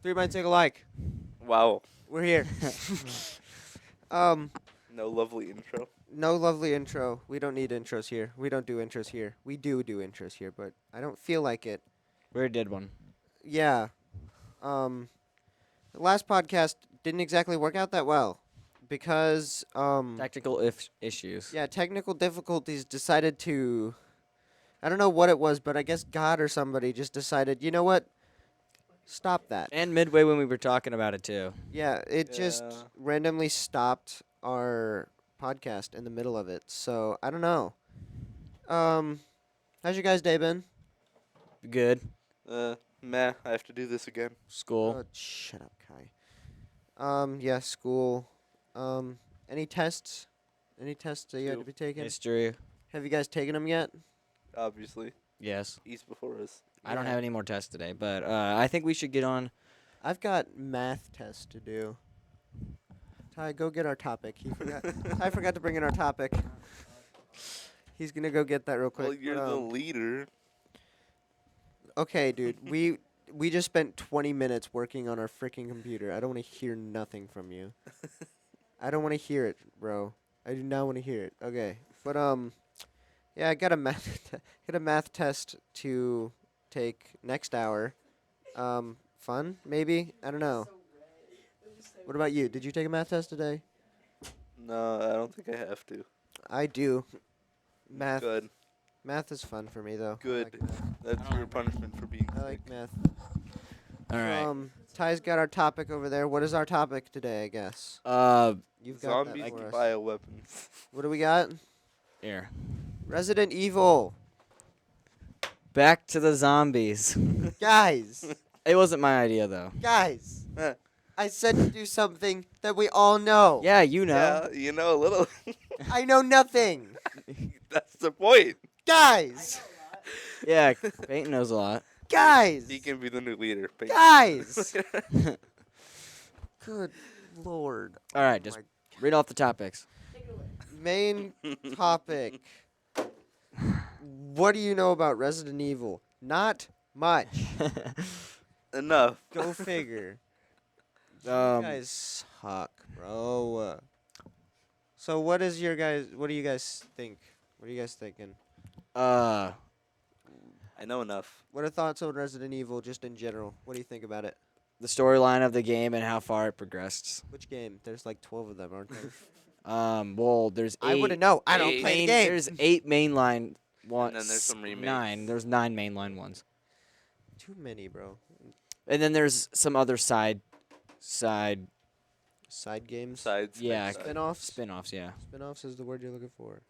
Three minds take a like. Wow. We're here. um, No lovely intro. no lovely intro. We don't need intros here. We don't do intros here. We do intros here, but I don't feel like it. We already did one. Yeah. Um, the last podcast didn't exactly work out that well because Tactical issues. yeah, technical difficulties decided to. I don't know what it was, but I guess God or somebody just decided. You know what? Stop that. And midway when we were talking about it too. Yeah, it just Yeah. randomly stopped our podcast in the middle of it. So I don't know. How's your guys' day been? Good. Meh. I have to do this again. School. Shut up, Kai. Yeah, school. Any tests? Any tests that you had to Two. be taken? History. Have you guys taken them yet? Obviously. Yes. He's before us. I don't Yeah. have any more tests today, but I think we should get on. I've got math tests to do. Ty, go get our topic. He forgot. Ty forgot to bring in our topic. He's gonna go get that real quick. Well, you're but, the leader. Okay, dude. We just spent 20 minutes working on our freaking computer. I don't want to hear nothing from you. I don't want to hear it, bro. I do not want to hear it. Okay, but yeah, I got a math test to take next hour. Fun maybe. I don't know. What about you? Did you take a math test today? No, I don't think I have to. I do. Math. Good. Math is fun for me though. I Good. like math. That's your punishment for being I sick. like math. All right. Ty's got our topic over there. What is our topic today? I guess you've got Zombies that and for us. bioweapons. What do we got? Here. Resident Evil. Back to the zombies. Guys, It wasn't my idea though. guys. I said to do something that we all know. Yeah, you know. Yeah, you know a little. I know nothing. That's the point. Guys. Yeah, Peyton knows a lot. Guys. He can be the new leader. Guys. Good lord. All right, just my read off the topics. main topic. What do you know about Resident Evil? Not much. Enough. Go figure. You guys suck, bro. So what do you guys think? What are you guys thinking? uh, I know enough. What are thoughts on Resident Evil just in general? What do you think about it? the storyline of the game and how far it progressed. Which game? There's like 12 of them, aren't there? Well, there's I eight. wouldn't know. I don't eight play the main- game. There's 8 mainline ones. And then there's some remakes. 9. There's 9 mainline ones. Too many, bro. And then there's some other side Side games. Sides. Yeah, make sides. Spin-offs. spin-offs, yeah. Spin-offs is the word you're looking for.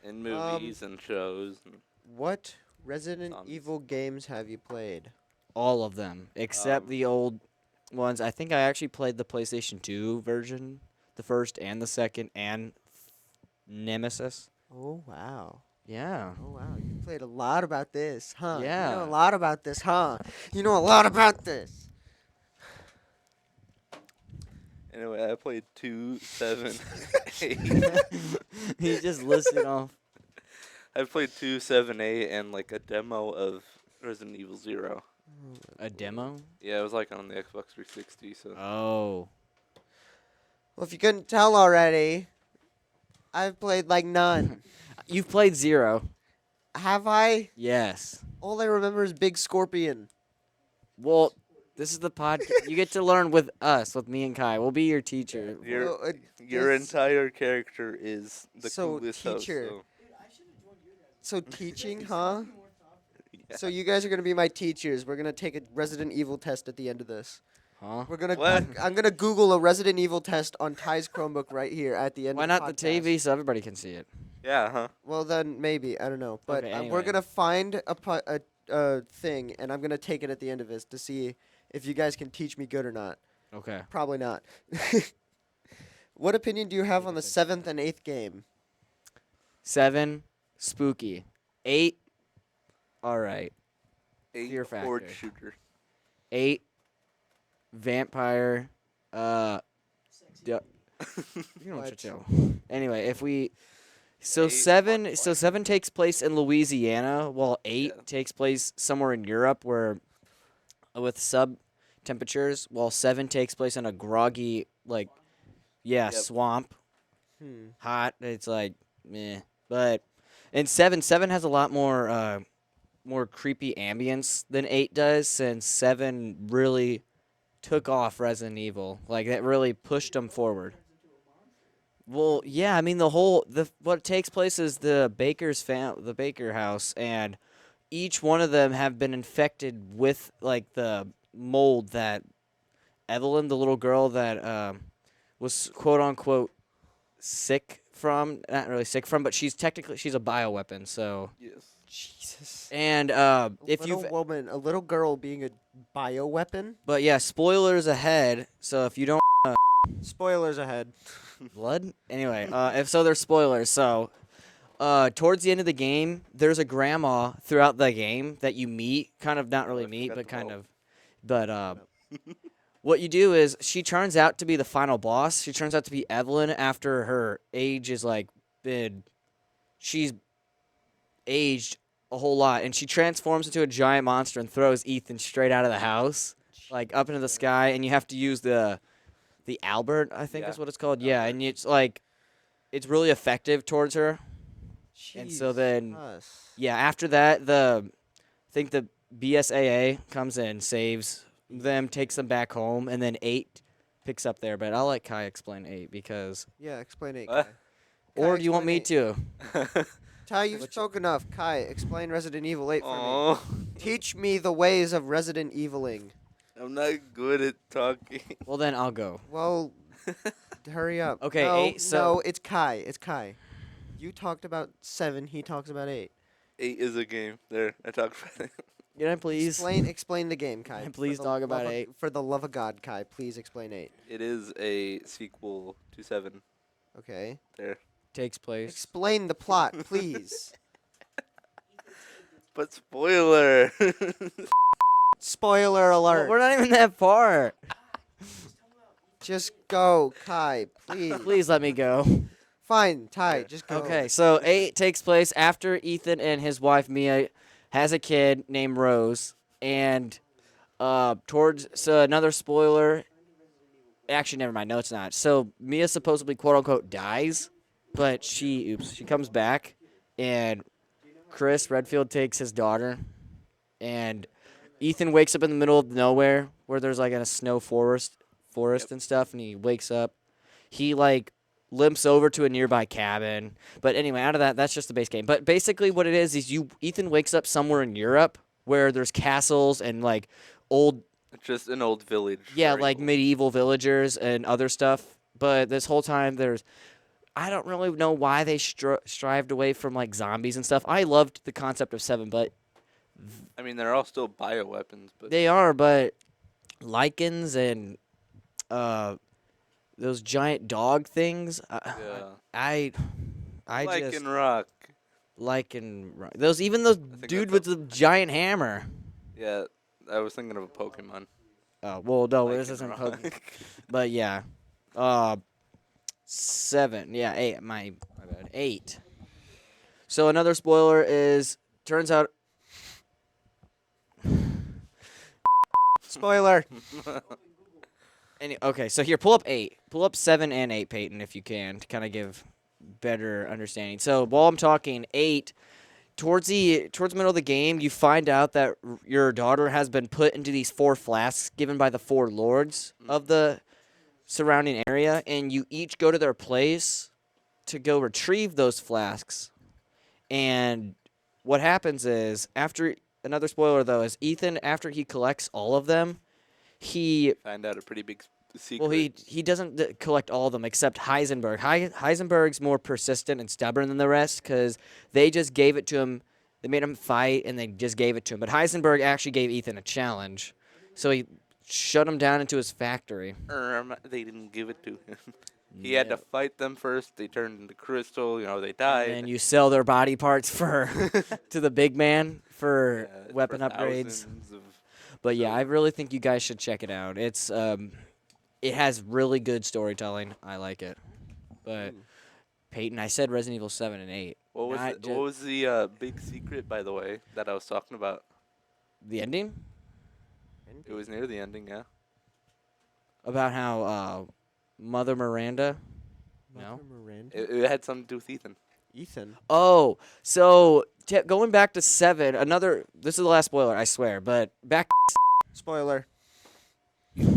And movies and shows. And What Resident Zombies. Evil games have you played? All of them except Um, the old ones. I think I actually played the PlayStation 2 version, the first and the second, and Nemesis. Oh, wow. Yeah. Oh, wow. You played a lot about this, huh? You know Yeah. a lot about this, huh? You know a lot about this. anyway, I played 2, 7, 8. He just listed off. I played 2, 7, 8, and like a demo of Resident Evil 0. A demo? Yeah, it was like on the Xbox 360. So Oh. Well, if you couldn't tell already, I've played like none. You've played 0. Have I? Yes. All I remember is Big Scorpion. Well, this is the podcast. You get to learn with us, with me and Kai. We'll be your teacher. your Well, your it's- entire character is the So, coolest host. teacher. So, So teaching, huh? yeah. So you guys are gonna be my teachers. We're gonna take a Resident Evil test at the end of this. Huh? We're gonna. What? I'm gonna Google a Resident Evil test on Ty's Chromebook right here at the end. Why of not the podcast. TV so everybody can see it? Yeah, huh? Well, then maybe I don't know, but Okay, we're anyway. gonna find a thing, and I'm gonna take it at the end of this to see if you guys can teach me good or not. Okay. Probably not. What opinion do you have on the 7th and 8th game? 7, spooky. 8, all right. 8 Fear horde factor. shooter. 8, vampire. You know what What? chill. Anyway, if we. So Eight, 7, so 7 takes place in Louisiana, while 8 Yeah. takes place somewhere in Europe, where with temperatures, while 7 takes place in a groggy, like, Yep. swamp, Hmm. hot. It's like, meh. But in 7 has a lot more creepy ambience than 8 does, since 7 really took off Resident Evil. Like, that really pushed them forward. Well, yeah, I mean what takes place is the the Baker house, and each one of them have been infected with like the mold that Evelyn, the little girl that was quote unquote sick from, not really sick from, but she's a bioweapon. So, Yes. Jesus. and A if little you've, woman, a little girl being a bioweapon. but yeah, spoilers ahead. So if you don't Spoilers ahead. blood, anyway, if so, there's spoilers. So towards the end of the game, there's a grandma throughout the game that you meet, kind of not Oh, really I meet, forgot but the kind bulb. of. But what you do is she turns out to be the final boss. She turns out to be Evelyn after her age is like been, she's aged a whole lot, and she transforms into a giant monster and throws Ethan straight out of the house, like up into the sky, and you have to use the Albert, I think Yeah, is what it's called. Yeah, Albert. and it's like it's really effective towards her. And so then, Jesus. yeah, after that, I think the BSAA comes in, saves them, takes them back home, and then 8 picks up there. But I'll let Kai explain 8 because, Yeah, explain it, What? Kai. or Kai, do you want explain me eight. to? Ty, you've What spoken enough. Kai, explain Resident Evil 8 for me. Oh, Teach me the ways of Resident Eviling. I'm not good at talking. Well, then I'll go. Well, hurry up. Okay, no, 8, so- no, it's Kai. It's Kai. You talked about 7. He talks about 8. 8 is a game. There, I talked about it. Can I please? Explain the game, Kai. Can I For please the talk love about of- 8? For the love of God, Kai, please explain 8. It is a sequel to 7. Okay. There. Takes place. Explain the plot, please. But spoiler. Spoiler Well, alert. we're not even that far. Just go, Kai, please. Please let me go. Fine, Ty, Yeah. just go. Okay, so 8 takes place after Ethan and his wife Mia has a kid named Rose, and so another spoiler. Actually, never mind. No, it's not. So Mia supposedly quote unquote dies, but she comes back, and Chris Redfield takes his daughter, and Ethan wakes up in the middle of nowhere where there's like a snow forest Yep. and stuff, and he wakes up. He like limps over to a nearby cabin. But anyway, out of that, that's just the base game. But basically, what it is Ethan wakes up somewhere in Europe where there's castles and like old, Just an old village. yeah, for like evil. medieval villagers and other stuff. But this whole time, I don't really know why they strived away from like zombies and stuff. I loved the concept of 7, but I mean, they're all still bioweapons, but they are, but lichens and those giant dog things. yeah. I Like just in Rock. those those think dude that's with the giant hammer. Yeah, I was thinking of a Pokemon. Oh well, no, this Lycanroc. isn't Pokemon. But yeah, 7. Yeah, 8. My bad. 8. So another spoiler is turns out. Spoiler. Okay, so here, pull up 8. Pull up 7 and 8, Peyton, if you can, to kind of give better understanding. So while I'm talking 8, towards the middle of the game, you find out that your daughter has been put into these 4 flasks given by the 4 lords of the surrounding area, and you each go to their place to go retrieve those flasks. And what happens is, another spoiler though, is Ethan, after he collects all of them, he Find out a pretty big secret. well, he doesn't collect all of them except Heisenberg. Heisenberg's more persistent and stubborn than the rest because they just gave it to him. They made him fight, and they just gave it to him. But Heisenberg actually gave Ethan a challenge, so he shut him down into his factory. They didn't give it to him. He had to fight them first. They turned into crystal. They died. And you sell their body parts to the big man for Yeah, it's weapon for upgrades. thousands of- But yeah, so- I really think you guys should check it out. It has really good storytelling. I like it. But Peyton, I said Resident Evil 7 and 8. What was Not what was the big secret, by the way, that I was talking about? The ending? It was near the ending, yeah. about how Mother Miranda. No. Mother Miranda. It had something to do with Ethan. Ethan. Oh, so going back to 7. This is the last spoiler, I swear. But back, Spoiler.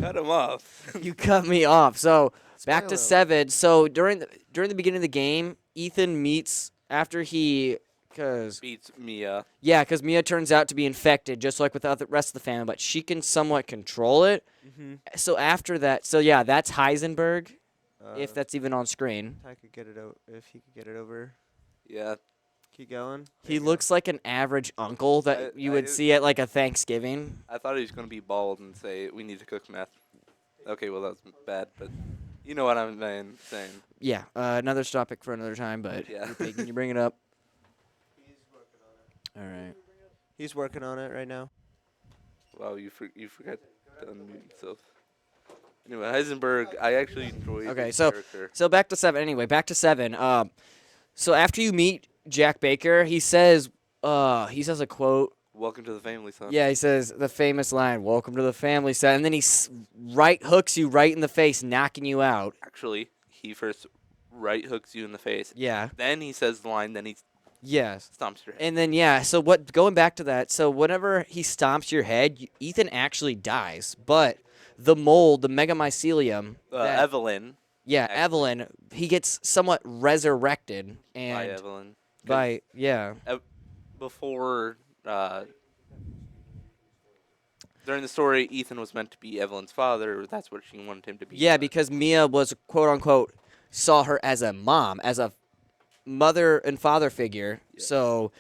Cut him off. you cut me off. So back to Spoiler. 7. So during the beginning of the game, Ethan meets after he. Cause Beats Mia. yeah, because Mia turns out to be infected, just like with the rest of the family, but she can somewhat control it. Mm-hmm. So after that, yeah, that's Heisenberg, if that's even on screen. I could get it out if he could get it over. Yeah. Keep going. He looks like an average uncle that I- you I- would see at like a Thanksgiving. I thought he was going to be bald and say, we need to cook meth. Okay, well, that was bad, but you know what I'm saying. Yeah, another topic for another time, but Yeah. can you bring it up? All right. He's working on it right now. Wow, you forgot to unmute yourself. Anyway, Heisenberg, I actually enjoyed Okay, his so- character. So back to 7. Anyway, back to 7. So after you meet Jack Baker, he says a quote. Welcome to the family, son. Yeah, he says the famous line, "Welcome to the family," son, and then he right hooks you right in the face, knocking you out. Actually, he first right hooks you in the face. Yeah. Then he says the line, then he Yes. stomps your head. And then going back to that, so whenever he stomps your head, Ethan actually dies, but the mold, the megamycelium, Evelyn. yeah, actually. Evelyn, he gets somewhat resurrected By and Evelyn. 'Cause by yeah. Before, during the story, Ethan was meant to be Evelyn's father. That's what she wanted him to be. Yeah, but- because Mia was quote unquote saw her as a mom, as a mother and father figure. Yeah. So,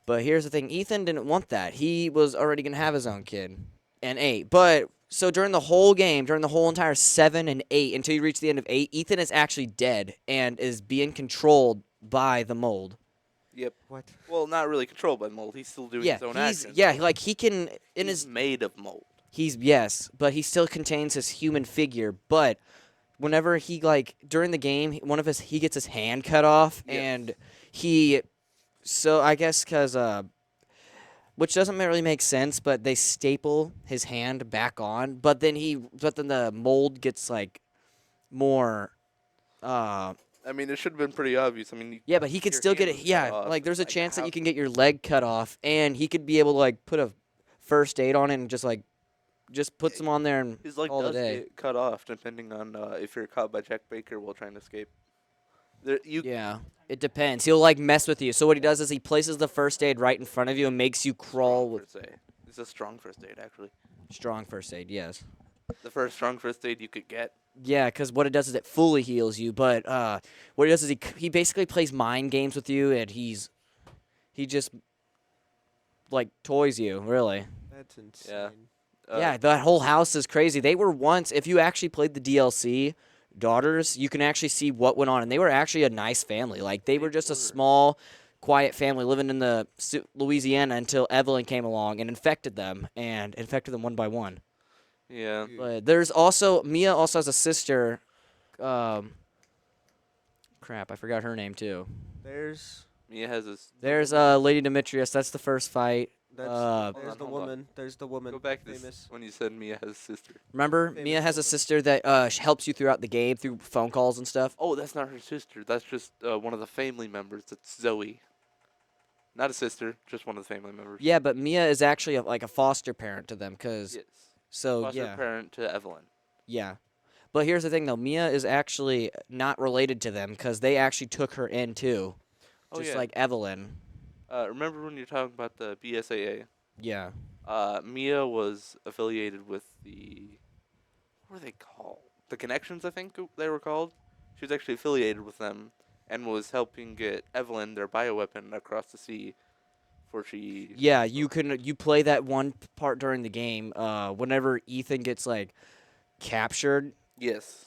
but here's the thing: Ethan didn't want that. He was already gonna have his own kid, and 8. But so during the whole game, during the whole entire 7 and 8, until you reach the end of 8, Ethan is actually dead and is being controlled by the mold. Yep. What? Well, not really controlled by mold. He's still doing his own actions. like he can in He's his made of mold. yes, but he still contains his human figure. But whenever he during the game, he gets his hand cut off, Yes. and I guess because which doesn't really make sense, but they staple his hand back on. But then the mold gets more. I mean, it should have been pretty obvious. I mean, Yeah, but he could your still get hand it. was Yeah, cut off. there's a chance that how- you can get your leg cut off, and he could be able to put a first aid on it and just put some on there and His leg call it a does day. get cut off depending on if you're caught by Jack Baker while trying to escape. Yeah, it depends. He'll mess with you. So what he does is he places the first aid right in front of you and makes you crawl Strong with first aid. It's a strong first aid, actually. strong first aid. Yes. The first strong first aid you could get. Yeah, because what it does is it fully heals you. But what he does is he basically plays mind games with you, and he just toys you, really. That's insane. Yeah, that whole house is crazy. They were once, if you actually played the DLC, Daughters, you can actually see what went on, and they were actually a nice family. They were just a small, quiet family living in the Louisiana until Evelyn came along and infected them one by one. Yeah. But there's also Mia also has a sister. Crap, I forgot her name too. There's Mia has this. There's Lady Demetrius. That's the first fight. that's Uh, there's the Hold on. woman. There's the woman. Go back to famous. this when you said Mia has a sister. Remember, Famous Mia has a woman. sister that helps you throughout the game through phone calls and stuff. Oh, that's not her sister. That's just one of the family members. That's Zoe. Not a sister, just one of the family members. Yeah, but Mia is actually a foster parent to them, cause Yes. so Foster yeah, parent to Evelyn. yeah. But here's the thing though, Mia is actually not related to them, cause they actually took her in too, Oh, just yeah. like Evelyn. Remember when you're talking about the BSAA? Yeah. Mia was affiliated with the. What were they called? The Connections, I think they were called. She was actually affiliated with them and was helping get Evelyn their bioweapon across the sea before she. Yeah, you play that one part during the game. Whenever Ethan gets captured Yes.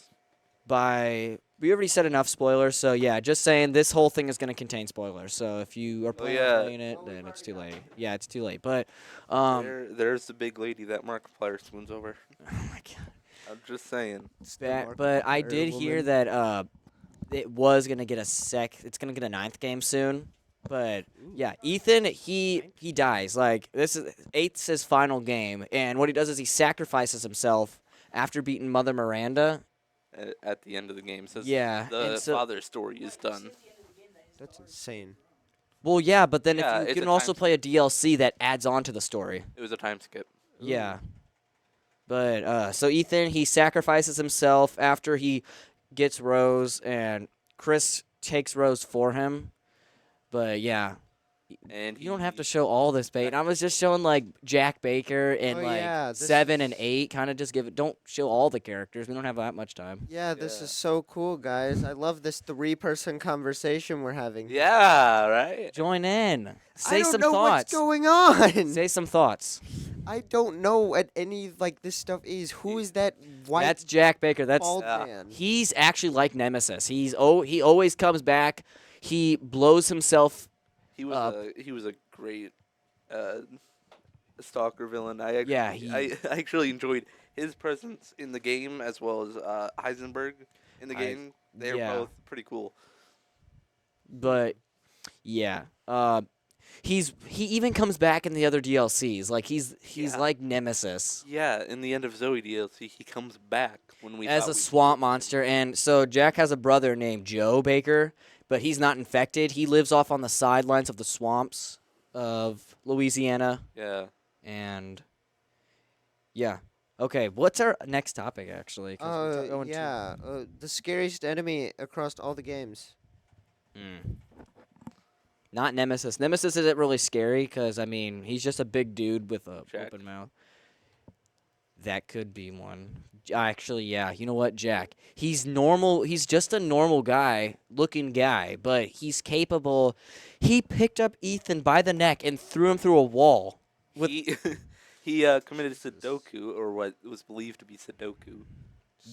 by. We already said enough spoilers, so yeah, just saying this whole thing is going to contain spoilers. So if you are planning yeah. on playing it, then it's too late. Yeah, it's too late. But There's the big lady that Markiplier swoons over. oh my god. I'm just saying. But I Markiplier did hear woman. that it was gonna get it's gonna get a 9th game soon. But yeah, Ethan he dies. This is 8's his final game, and what he does is he sacrifices himself after beating Mother Miranda. At the end of the game. Says Yeah, the and so father's story is done. That's insane. well, yeah, but then Yeah, if you it's can a also time play a DLC that adds on to the story. It was a time skip. Yeah. But so Ethan, he sacrifices himself after he gets Rose, and Chris takes Rose for him. But yeah, And you don't have to he- show all this bait. I was just showing like Jack Baker and Oh, like yeah, this 7 and is- 8. Kind of just give it. Don't show all the characters. We don't have that much time. Yeah, this Yeah. is so cool, guys. I love this 3-person conversation we're having. Yeah, right. Join in. I Say don't some know thoughts. what's going on. Say some thoughts. I don't know what any like this stuff is. Who is that white That's Jack Baker. That's bald Yeah. man? he's actually like Nemesis. He always comes back. He blows himself. He was a great stalker villain. I actually, Yeah, he- I actually enjoyed his presence in the game as well as Heisenberg in the game. They're yeah. both pretty cool. But yeah, he even comes back in the other DLCs. Like he's Yeah. like Nemesis Yeah, in the end of Zoe DLC, he comes back when we as thought a we swamp killed him. monster. And so Jack has a brother named Joe Baker, but he's not infected. He lives off on the sidelines of the swamps of Louisiana. Yeah. And yeah, okay. What's our next topic actually? 'Cause we're going too- Yeah, the scariest enemy across all the games. Not Nemesis. Nemesis isn't really scary because, I mean, he's just a big dude with a Jack. open mouth. That could be one. Actually, yeah. You know what, Jack? He's normal. He's just a normal guy, looking guy, but he's capable. He picked up Ethan by the neck and threw him through a wall. With- He he committed Sudoku, or what was believed to be Sudoku.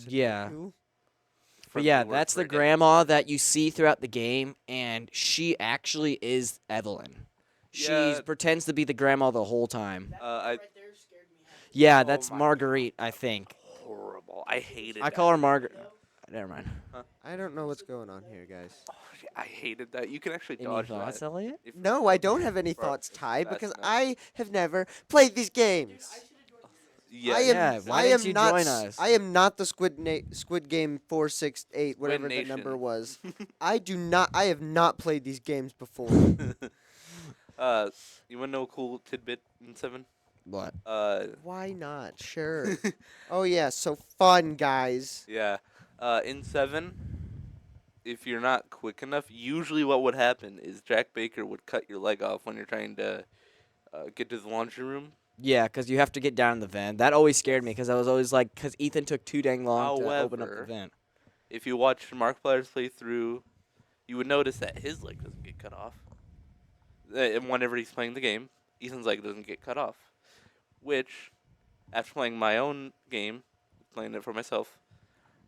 Yeah. Who? But from yeah, word that's for the it. grandma that you see throughout the game, and she actually is Evelyn. She Yeah. pretends to be the grandma the whole time. Oh Yeah, that's my Marguerite, I think. Horrible. I hated. I that. call her Margaret. Never mind. I don't know what's going on here, guys. Oh, I hated that. You can actually Any dodge thoughts, that. Elliot? if- No, I don't have any Bro, thoughts, Ty, that's because nuts. I have never played these games. Yeah. I am. Yeah, why I didn't am you not. join us? I am not the Squid Game 468, whatever the Nation. number was. I do not. I have not played these games before. You wanna know a cool tidbit in 7? What? Why not? Sure. Oh yeah, so fun, guys. Yeah. In 7, if you're not quick enough, usually what would happen is Jack Baker would cut your leg off when you're trying to get to the laundry room. Yeah, because you have to get down in the vent. That always scared me because I was always like, because Ethan took too dang long to open up the However, vent. If you watch Markiplier's playthrough, you would notice that his leg doesn't get cut off. And whenever he's playing the game, Ethan's leg doesn't get cut off. Which, after playing my own game, playing it for myself,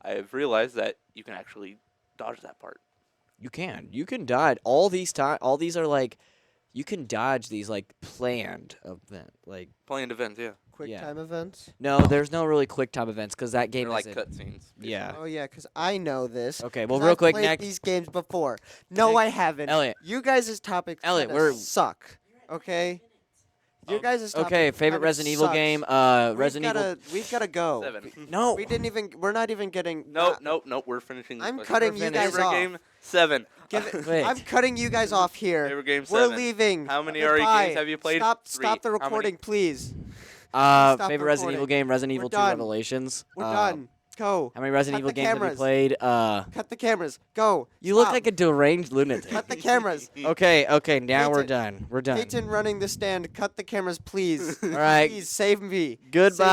I have realized that you can actually dodge that part. You can. You can dodge. All these are like, you can dodge these like planned event. Like, Playing events, yeah. Quick Yeah. time events. no, there's no really quick time events because that game They're like isn't- cutscenes. Yeah. Oh yeah, because I know this. Okay, well, 'cause real I've quick, played next. these games before. No, Next- I haven't. Elliot. You guys' topics Elliot, kinda we're- suck. Okay. Your guys' topic Okay, favorite kinda Resident Evil sucks. game. Resident Evil. We've gotta go. 7. No. We didn't even. We're not even getting. Nope, not- nope. We're finishing this I'm question. cutting We're you guys Favorite off. game? 7. Give it, Wait. I'm cutting you guys off here. Favorite game? We're 7. leaving. How many RE Goodbye. games have you played? Stop 3. the How many- recording, please. Stop the Favorite Resident Evil recording. game. Resident We're Evil 2 done. Revelations. We're done. Go. How many Resident Cut Evil the games have cameras. you played? Cut the cameras. Go. You look Stop. like a deranged lunatic. Cut the cameras. Okay, now we're Peyton. done. We're done. Peyton running the stand. Cut the cameras, please. All right. Please save me. Goodbye.